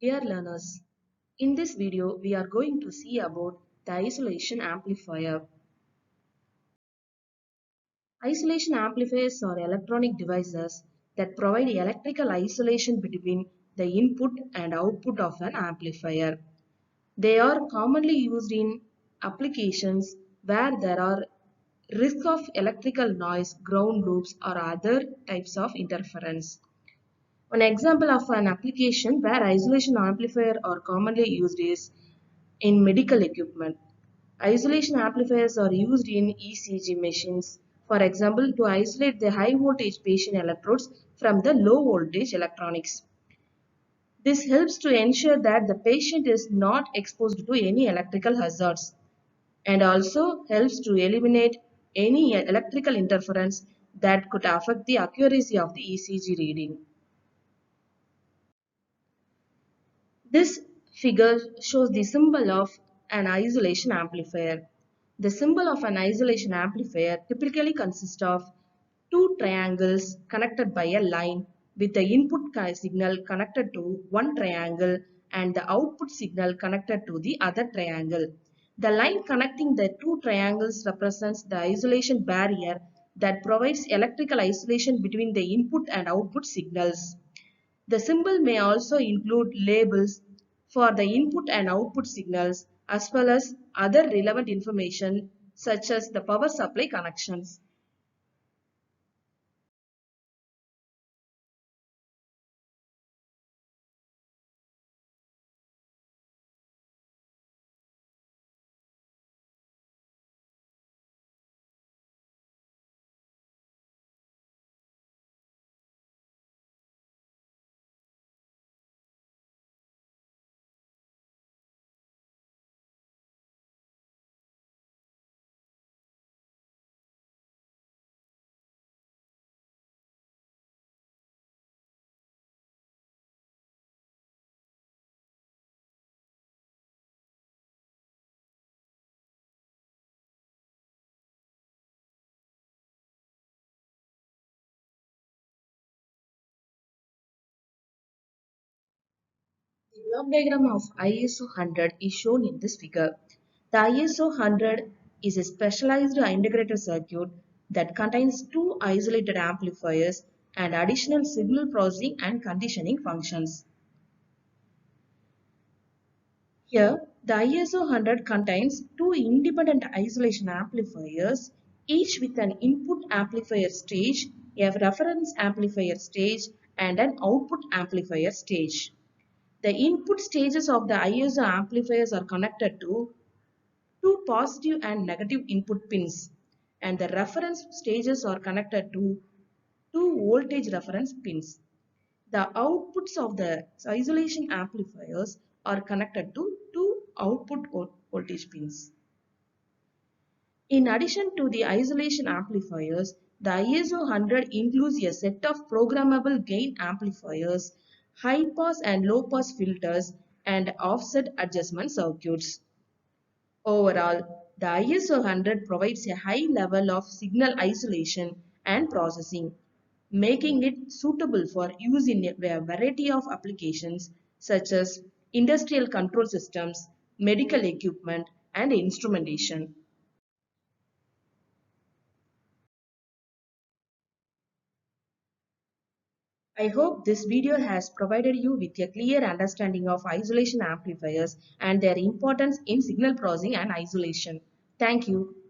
Dear learners, in this video we are going to see about the isolation amplifier. Isolation amplifiers are electronic devices that provide electrical isolation between the input and output of an amplifier. They are commonly used in applications where there are risk of electrical noise, ground loops or other types of interference. One example of an application where isolation amplifiers are commonly used is in medical equipment. Isolation amplifiers are used in ECG machines, for example, to isolate the high voltage patient electrodes from the low voltage electronics. This helps to ensure that the patient is not exposed to any electrical hazards and also helps to eliminate any electrical interference that could affect the accuracy of the ECG reading. This figure shows the symbol of an isolation amplifier. The symbol of an isolation amplifier typically consists of two triangles connected by a line with the input signal connected to one triangle and the output signal connected to the other triangle. The line connecting the two triangles represents the isolation barrier that provides electrical isolation between the input and output signals. The symbol may also include labels for the input and output signals as well as other relevant information such as the power supply connections. The block diagram of ISO 100 is shown in this figure. The ISO 100 is a specialized integrated circuit that contains two isolated amplifiers and additional signal processing and conditioning functions. Here, the ISO 100 contains two independent isolation amplifiers, each with an input amplifier stage, a reference amplifier stage, and an output amplifier stage. The input stages of the ISO amplifiers are connected to two positive and negative input pins, and the reference stages are connected to two voltage reference pins. The outputs of the isolation amplifiers are connected to two output voltage pins. In addition to the isolation amplifiers, the ISO 100 includes a set of programmable gain amplifiers, high pass and low pass filters, and offset adjustment circuits. Overall, the ISO 100 provides a high level of signal isolation and processing, making it suitable for use in a variety of applications such as industrial control systems, medical equipment, and instrumentation. I hope this video has provided you with a clear understanding of isolation amplifiers and their importance in signal processing and isolation. Thank you.